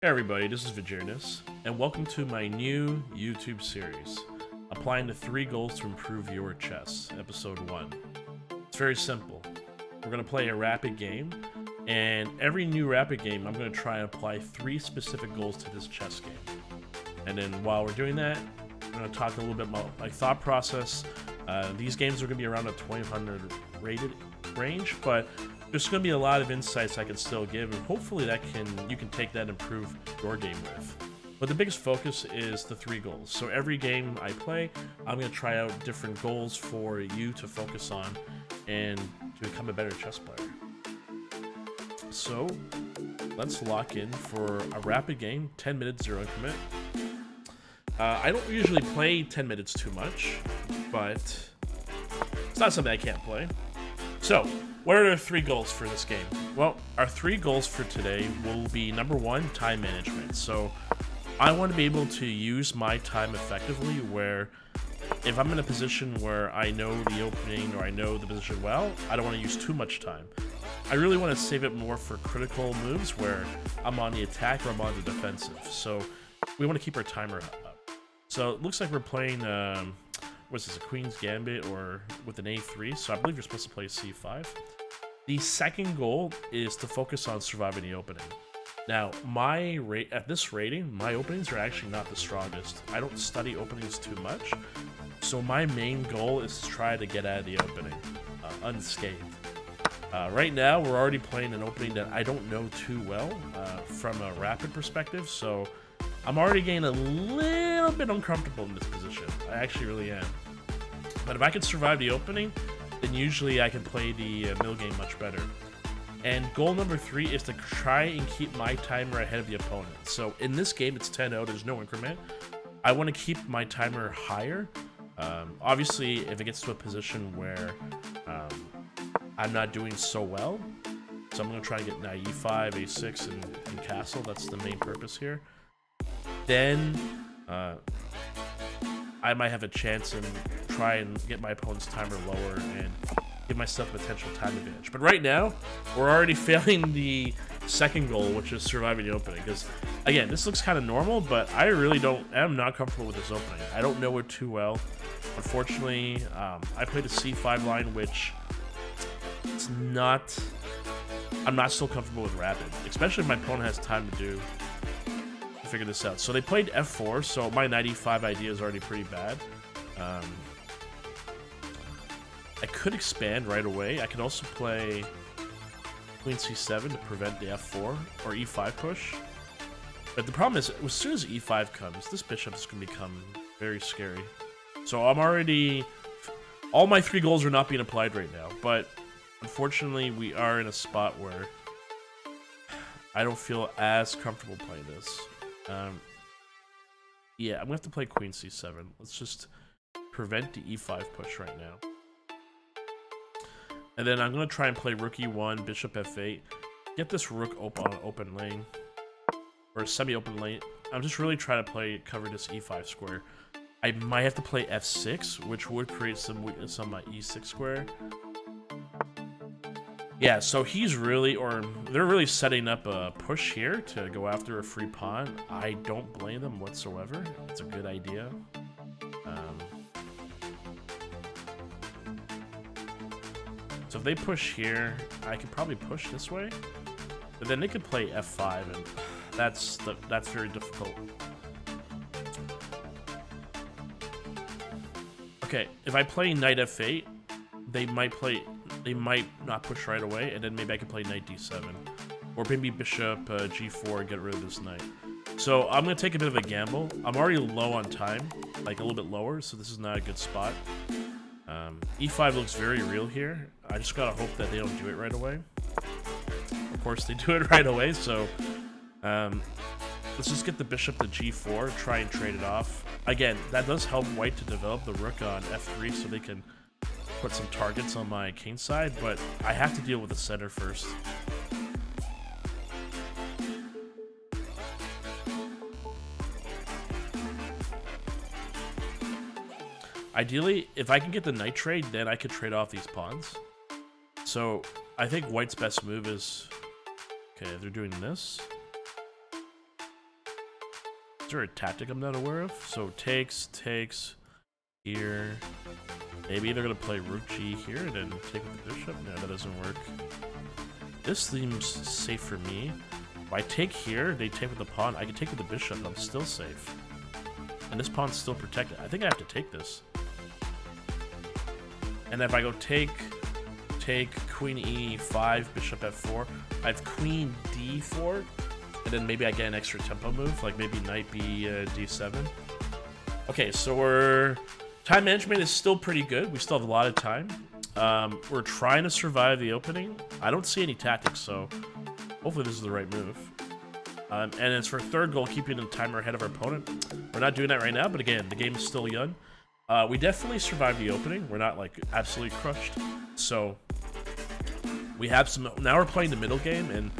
Hey everybody, this is Vegereness, and welcome to my new YouTube series, Applying the 3 Goals to Improve Your Chess, Episode 1. It's very simple. We're going to play a rapid game, and every new rapid game, I'm going to try and apply 3 specific goals to this chess game. And then while we're doing that, I'm going to talk a little bit about my thought process. These games are going to be around a 2000 rated range, but there's going to be a lot of insights I can still give, and hopefully you can take that and improve your game with. But the biggest focus is the 3 goals. So every game I play, I'm going to try out different goals for you to focus on and to become a better chess player. So let's lock in for a rapid game, 10 minutes, 0 increment. I don't usually play 10 minutes too much, but it's not something I can't play. So, what are the 3 goals for this game? Well, our 3 goals for today will be, number 1, time management. So, I want to be able to use my time effectively, where if I'm in a position where I know the opening or I know the position well, I don't want to use too much time. I really want to save it more for critical moves where I'm on the attack or I'm on the defensive. So, we want to keep our timer up. So, it looks like we're playing what's this, a Queen's Gambit or with an A3, so I believe you're supposed to play C5. The second goal is to focus on surviving the opening. Now, at this rating, my openings are actually not the strongest. I don't study openings too much, so my main goal is to try to get out of the opening unscathed. Right now, we're already playing an opening that I don't know too well from a rapid perspective, so I'm already getting a little bit uncomfortable in this position. I actually really am. But if I can survive the opening, then usually I can play the middle game much better. And goal number 3 is to try and keep my timer ahead of the opponent. So in this game, it's 10-0, there's no increment. I want to keep my timer higher. Obviously, if it gets to a position where I'm not doing so well, so I'm going to try to get knight e5, a6, and castle. That's the main purpose here. Then I might have a chance and try and get my opponent's timer lower and give myself a potential time advantage. But right now, we're already failing the second goal, which is surviving the opening. Because, again, this looks kind of normal, but I'm not comfortable with this opening. I don't know it too well. Unfortunately, I played a c5 line, which I'm not so comfortable with rapid, especially if my opponent has time to figure this out. So they played f4, so my knight e5 idea is already pretty bad. I could expand right away. I could also play queen c7 to prevent the f4 or e5 push. But the problem is, as soon as e5 comes, this bishop is going to become very scary. So all my 3 goals are not being applied right now, but unfortunately we are in a spot where I don't feel as comfortable playing this. Yeah, I'm gonna have to play queen c7. Let's just prevent the e5 push right now. And then I'm gonna try and play rook e1, bishop f8, get this rook on an open lane, or a semi-open lane. I'm just really trying to cover this e5 square. I might have to play f6, which would create some weakness on my e6 square. Yeah, so they're really setting up a push here to go after a free pawn. I don't blame them whatsoever. It's a good idea. So if they push here, I could probably push this way, but then they could play f5, and that's very difficult. Okay, if I play knight f8, they might not push right away, and then maybe I can play knight d7. Or maybe bishop g4 and get rid of this knight. So I'm going to take a bit of a gamble. I'm already low on time, like a little bit lower, so this is not a good spot. E5 looks very real here. I just got to hope that they don't do it right away. Of course, they do it right away, so let's just get the bishop to g4, try and trade it off. Again, that does help white to develop the rook on f3 so they can put some targets on my king side, but I have to deal with the center first. Ideally, if I can get the knight trade, then I could trade off these pawns. So I think white's best move is, okay, they're doing this. Is there a tactic I'm not aware of? So takes here. Maybe they're gonna play rook g here and then take with the bishop. No, that doesn't work. This seems safe for me. If I take here, they take with the pawn. I can take with the bishop, and I'm still safe. And this pawn's still protected. I think I have to take this. And if I go take queen e5, bishop f4, I have queen d4, and then maybe I get an extra tempo move, like maybe knight d7. Okay, so time management is still pretty good. We still have a lot of time. We're trying to survive the opening. I don't see any tactics, so hopefully this is the right move. And as for third goal, keeping the timer ahead of our opponent. We're not doing that right now, but again, the game is still young. We definitely survived the opening. We're not like absolutely crushed. So we have some. Now we're playing the middle game, and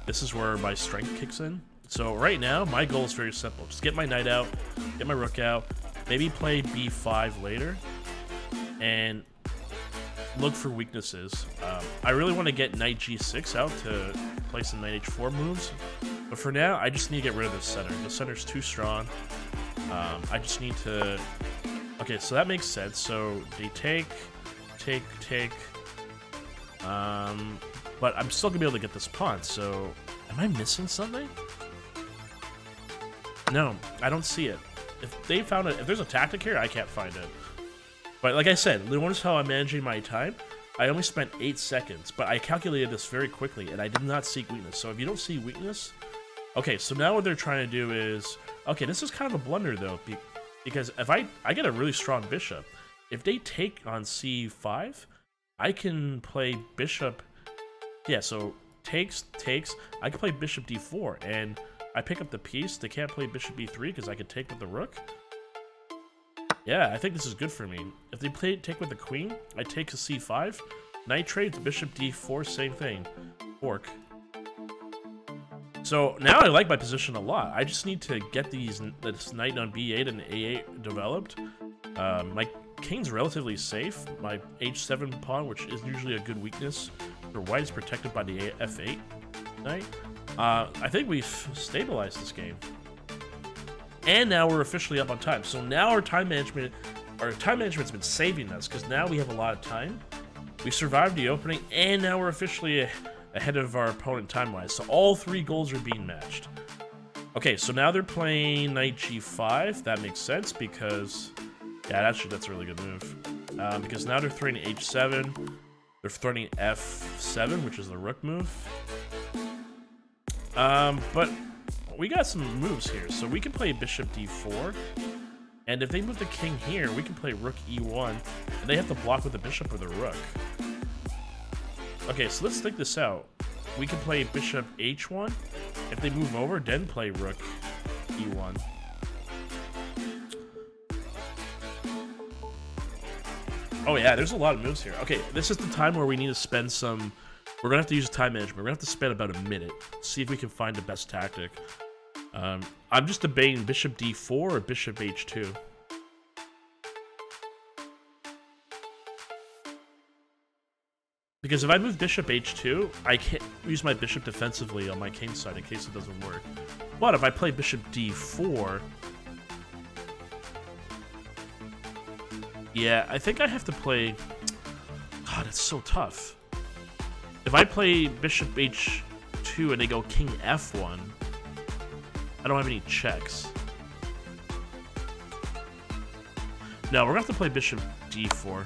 this is where my strength kicks in. So right now, my goal is very simple: just get my knight out, get my rook out, maybe play b5 later, and look for weaknesses. I really want to get knight g6 out to play some knight h4 moves, but for now, I just need to get rid of the center. The center's too strong. I just need to. Okay, so that makes sense. So they take. But I'm still gonna be able to get this pawn. So, am I missing something? No, I don't see it. If they found it, if there's a tactic here, I can't find it. But like I said, notice how I'm managing my time. I only spent 8 seconds, but I calculated this very quickly, and I did not seek weakness. So if you don't see weakness, okay. So now what they're trying to do is, okay, this is kind of a blunder though, because if I get a really strong bishop, if they take on c5, I can play bishop. Yeah, so takes. I can play bishop d4, and I pick up the piece. They can't play bishop e3 because I can take with the rook. Yeah, I think this is good for me. If they take with the queen, I take a c5. Knight trades, bishop d4, same thing. Fork. So now I like my position a lot. I just need to get this knight on b8 and a8 developed. My king's relatively safe. My h7 pawn, which is usually a good weakness for white, is protected by the f8 knight. I think we've stabilized this game. And now we're officially up on time. So now our time management's been saving us, because now we have a lot of time. We survived the opening, and now we're officially ahead of our opponent time-wise. So all 3 goals are being matched. Okay, so now they're playing knight g5. That makes sense because, yeah, that's a really good move. Because now they're throwing h7. They're throwing f7, which is the rook move. But we got some moves here. So we can play bishop d4. And if they move the king here, we can play rook e1. And they have to block with the bishop or the rook. Okay, so let's think this out. We can play bishop h1. If they move over, then play rook e1. Oh yeah, there's a lot of moves here. Okay, this is the time where we need to spend some... We're gonna have to use time management. We're gonna have to spend about a minute. See if we can find the best tactic. I'm just debating bishop d4 or bishop h2. Because if I move bishop h2, I can't use my bishop defensively on my king side in case it doesn't work. But if I play bishop d4... Yeah, I think I have to play... God, it's so tough. If I play bishop h2 and they go king f1, I don't have any checks. No, we're gonna have to play bishop d4.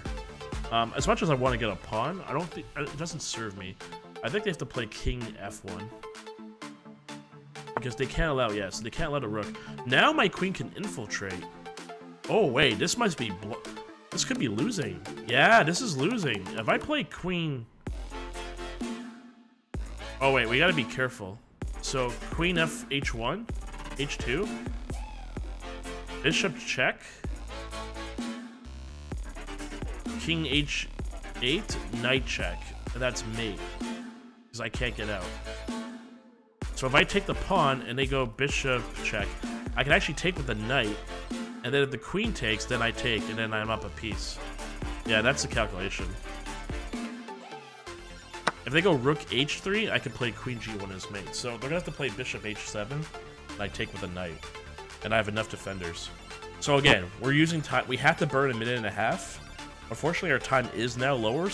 As much as I want to get a pawn, I don't think it doesn't serve me. I think they have to play king f1 because they can't allow. Yes, they can't let a rook. Now my queen can infiltrate. Oh wait, this must be. This could be losing. Yeah, this is losing. If I play queen. Oh wait, we gotta be careful. So queen f h1, h2, bishop check. King h8, knight check, and that's mate, because I can't get out. So if I take the pawn and they go bishop check, I can actually take with the knight, and then if the queen takes, then I take, and then I'm up a piece. Yeah, that's the calculation. If they go rook h3, I can play queen g1 as mate. So they're gonna have to play bishop h7, and I take with the knight. and I have enough defenders. So again, we're using time. We have to burn a minute and a half. Unfortunately, our time is now lower,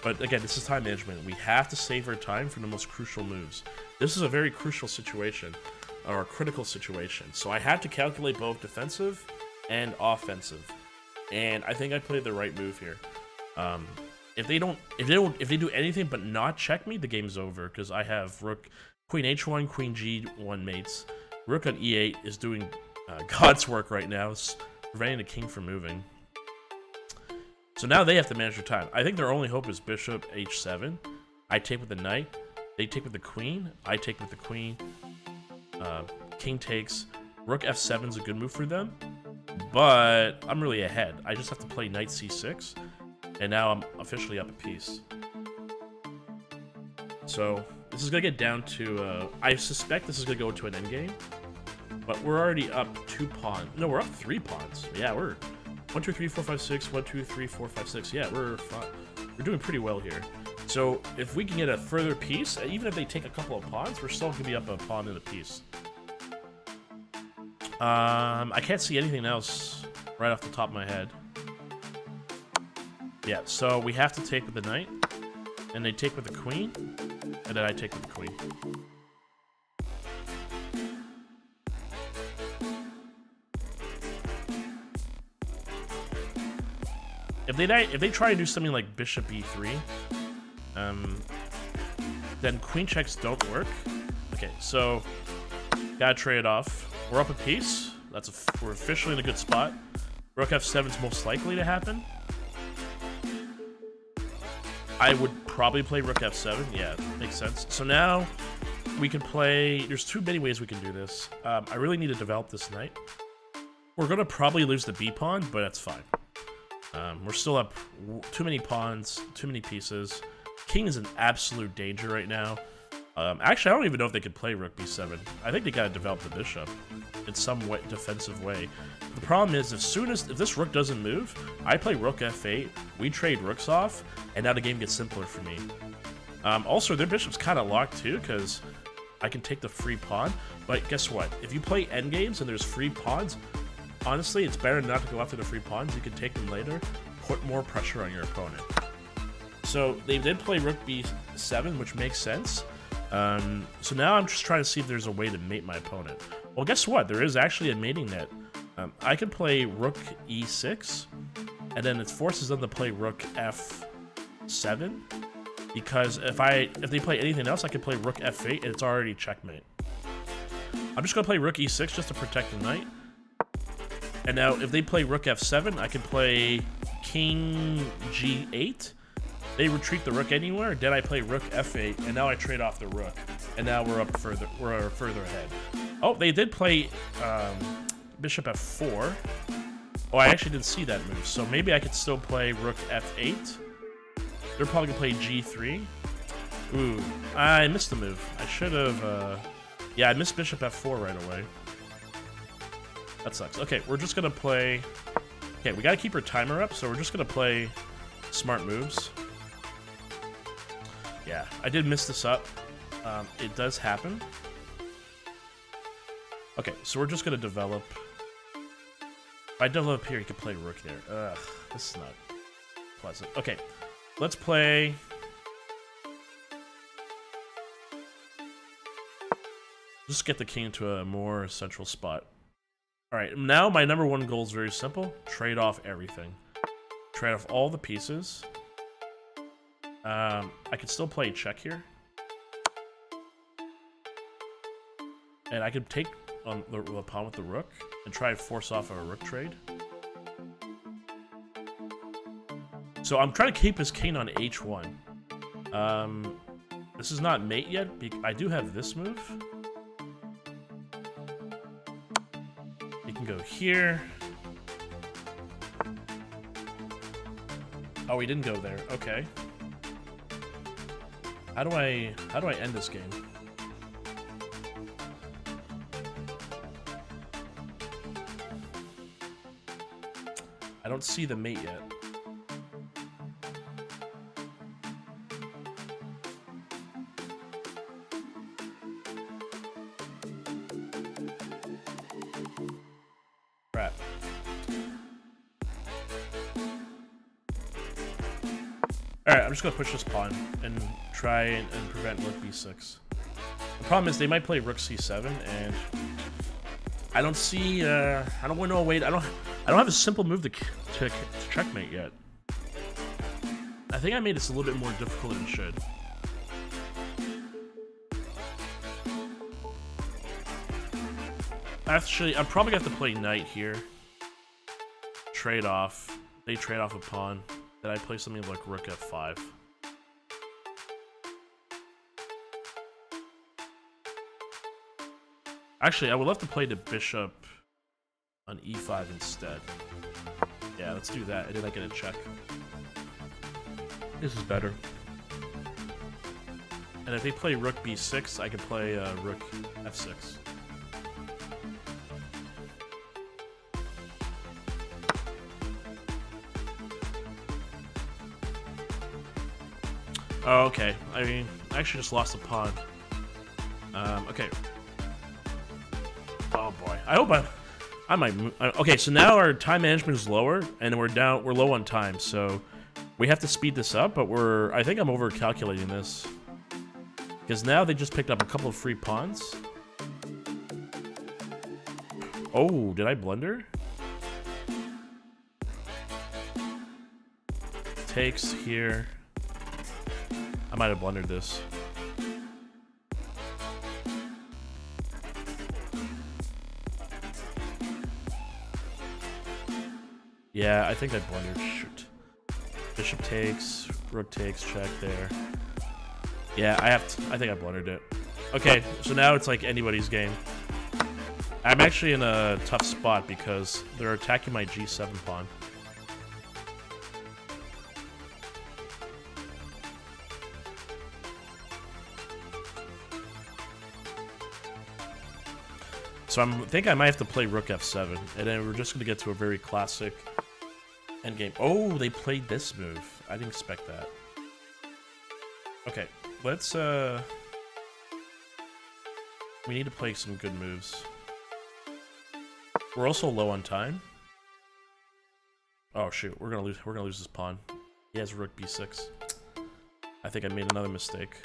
but again, this is time management. We have to save our time for the most crucial moves. This is a very crucial situation, or a critical situation. So I had to calculate both defensive and offensive, and I think I played the right move here. If they do anything but not check me, the game's over, because I have rook, queen h1, queen g1 mates. Rook on e8 is doing God's work right now. It's preventing the king from moving. So now they have to manage their time. I think their only hope is bishop h7. I take with the knight. They take with the queen. I take with the queen. King takes. Rook f7 is a good move for them. But I'm really ahead. I just have to play knight c6. And now I'm officially up a piece. So this is going to get down to... I suspect this is going to go to an endgame. But we're already up 2 pawns. No, we're up 3 pawns. Yeah, we're 1, 2, 3, 4, 5, 6. 1, 2, 3, 4, 5, 6. Yeah, we're doing pretty well here. So if we can get a further piece, even if they take a couple of pawns, we're still going to be up a pawn and a piece. I can't see anything else right off the top of my head. Yeah, so we have to take with the knight, and they take with the queen, and then I take with the queen. If they try to do something like bishop e3, then queen checks don't work. Okay, so gotta trade it off. We're up a piece. We're officially in a good spot. Rook f7 is most likely to happen. I would probably play rook f7. Yeah, makes sense. So now we can play... There's too many ways we can do this. I really need to develop this knight. We're going to probably lose the b pawn, but that's fine. We're still up too many pawns, too many pieces. King is in absolute danger right now. Actually, I don't even know if they could play rook b7. I think they got to develop the bishop in some way, defensive way. The problem is, if this rook doesn't move, I play rook f8, we trade rooks off, and now the game gets simpler for me. Also, their bishop's kind of locked too, because I can take the free pawn. But guess what? If you play endgames and there's free pawns, honestly, it's better not to go after the free pawns. You can take them later, put more pressure on your opponent. So they did play rook b7, which makes sense. So now I'm just trying to see if there's a way to mate my opponent. Well, guess what? There is actually a mating net. I could play rook e6, and then it forces them to play rook f7, because if they play anything else, I can play rook f8, and it's already checkmate. I'm just gonna play rook e6 just to protect the knight. And now, if they play rook f7, I can play king g8. They retreat the rook anywhere. Then I play rook f8, and now I trade off the rook, and now we're up further. We're further ahead. Oh, they did play bishop f4. Oh, I actually didn't see that move, so maybe I could still play rook f8. They're probably gonna play g3. Ooh, I missed the move. I should have. Yeah, I missed bishop f4 right away. That sucks. Okay, we're just gonna play... Okay, we gotta keep our timer up, so we're just gonna play smart moves. Yeah, I did miss this up. It does happen. Okay, so we're just gonna develop... If I develop here, you can play rook there. Ugh, this is not pleasant. Okay, let's play... Just get the king to a more central spot. Alright, now my number one goal is very simple. Trade off everything. Trade off all the pieces. I could still play check here. And I could take on the pawn with the rook and try to force off a rook trade. So I'm trying to keep his king on h1. This is not mate yet. I do have this move. Go here. Oh, he didn't go there. Okay. How do I end this game? I don't see the mate yet. crap. Alright, I'm just gonna push this pawn and try and prevent rook b6. The problem is they might play rook c7, and I don't see, I don't want to wait. I don't have a simple move to checkmate yet. I think I made this a little bit more difficult than it should. Actually, I'm probably gonna have to play knight here. Trade off. They trade off a pawn. Then I play something like rook f5. Actually, I would love to play the bishop on e5 instead. Yeah, let's do that, and then I get a check. This is better. And if they play rook b6, I can play rook f6. Oh, okay. I mean, I actually just lost a pawn. Okay. Oh boy. I hope I might move. Okay, so now our time management is lower, and we're low on time, so we have to speed this up, but I think I'm over calculating this. Because now they just picked up a couple of free pawns. Oh, did I blunder? Takes here. I might have blundered this. Yeah, I think I blundered. Shoot. Bishop takes, rook takes, check there. Yeah, I think I blundered it. Okay, so now it's like anybody's game. I'm actually in a tough spot because they're attacking my g7 pawn. So I think I might have to play rook f7, and then we're just going to get to a very classic endgame. Oh, they played this move. I didn't expect that. Okay, let's, we need to play some good moves. We're also low on time. Oh shoot, we're gonna lose this pawn. He has rook b6. I think I made another mistake.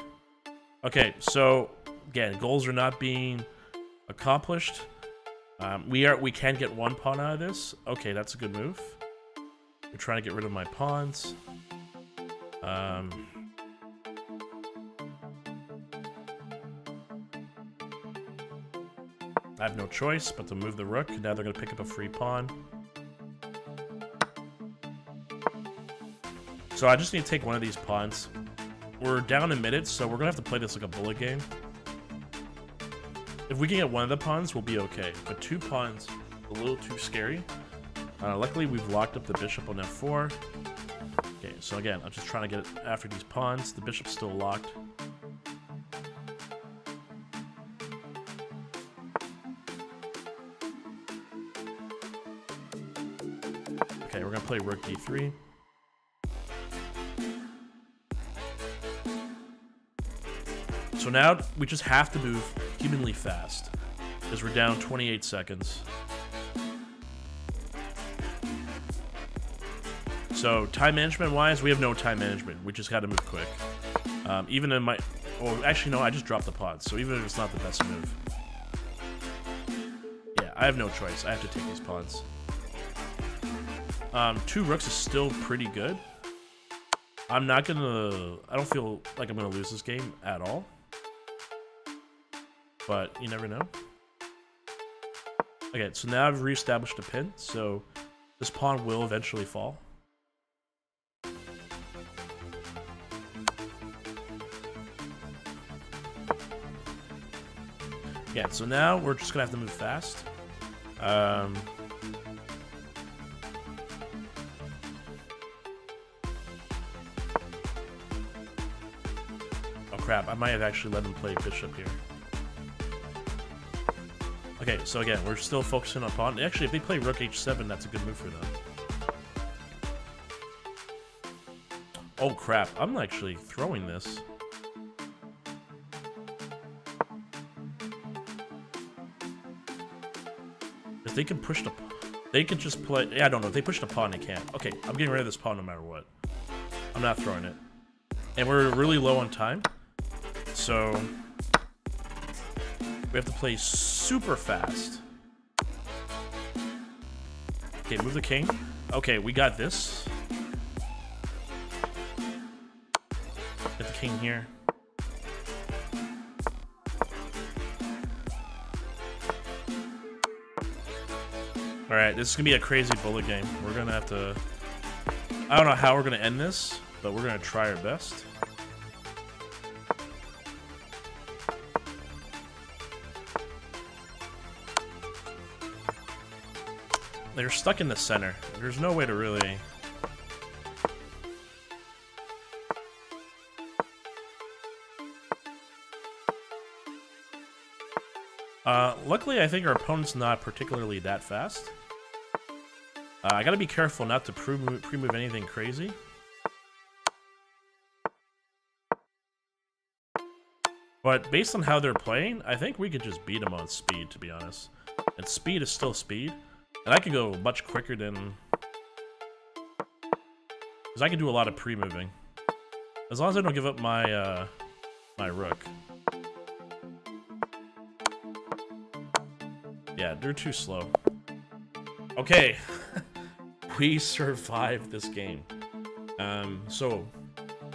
Okay, so again, goals are not being accomplished. We can get one pawn out of this. Okay, that's a good move. I'm trying to get rid of my pawns. I have no choice but to move the rook. Now they're going to pick up a free pawn. So I just need to take one of these pawns. We're down in minutes, so we're going to have to play this like a bullet game. If we can get one of the pawns, we'll be okay. But two pawns, a little too scary. Luckily, we've locked up the bishop on f4. Okay, so again, I'm just trying to get after these pawns. The bishop's still locked. Okay, we're gonna play rook d3. So now we just have to move humanly fast, because we're down 28 seconds. So time management wise, we have no time management. We just got to move quick. Even in my, oh, actually no, I just dropped the pawn. So even if it's not the best move, yeah, I have no choice. I have to take these pawns. Two rooks is still pretty good. I don't feel like I'm gonna lose this game at all. But you never know. Okay, so now I've reestablished a pin, so this pawn will eventually fall. Yeah, so now we're just gonna have to move fast. Oh crap, I might have actually let him play bishop here. Okay, so again, we're still focusing on pawn. Actually, if they play rook h7, that's a good move for them. Oh crap, I'm actually throwing this. If they can push They could just play... Yeah, I don't know. If they push the pawn, they can't. Okay, I'm getting rid of this pawn no matter what. I'm not throwing it. And we're really low on time. So... we have to play super fast. Okay, move the king. Okay, we got this. Get the king here. Alright, this is gonna be a crazy bullet game. We're gonna have to... I don't know how we're gonna end this, but we're gonna try our best. They're stuck in the center. There's no way to really... Luckily, I think our opponent's not particularly that fast. I gotta be careful not to pre-move anything crazy. But based on how they're playing, I think we could just beat them on speed, to be honest. And speed is still speed. And I can go much quicker than... because I can do a lot of pre-moving. As long as I don't give up my, my rook. Yeah, they're too slow. Okay. We survived this game. So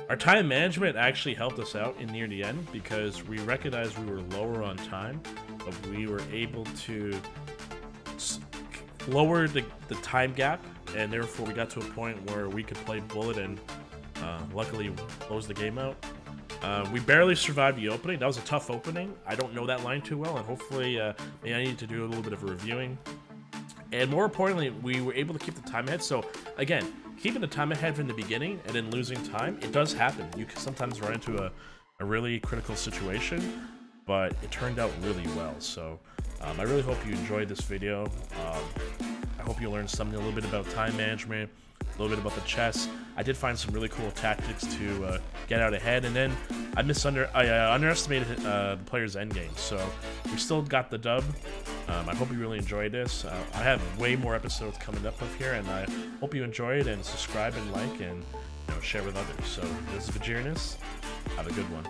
our time management actually helped us out in near the end because we recognized we were lower on time, but we were able to lower the time gap, and therefore we got to a point where we could play bullet and luckily close the game out. We barely survived the opening. That was a tough opening. I don't know that line too well, and hopefully maybe I need to do a little bit of reviewing. And more importantly, we were able to keep the time ahead. So again, keeping the time ahead from the beginning and then losing time, it does happen. You can sometimes run into a really critical situation, but it turned out really well. So I really hope you enjoyed this video. I hope you learned something a little bit about time management, a little bit about the chess. I did find some really cool tactics to get out ahead, and then I underestimated the player's endgame. So we still got the dub. I hope you really enjoyed this. I have way more episodes coming up here, and I hope you enjoyed, and subscribe and like and share with others. So this is Vegereness. Have a good one.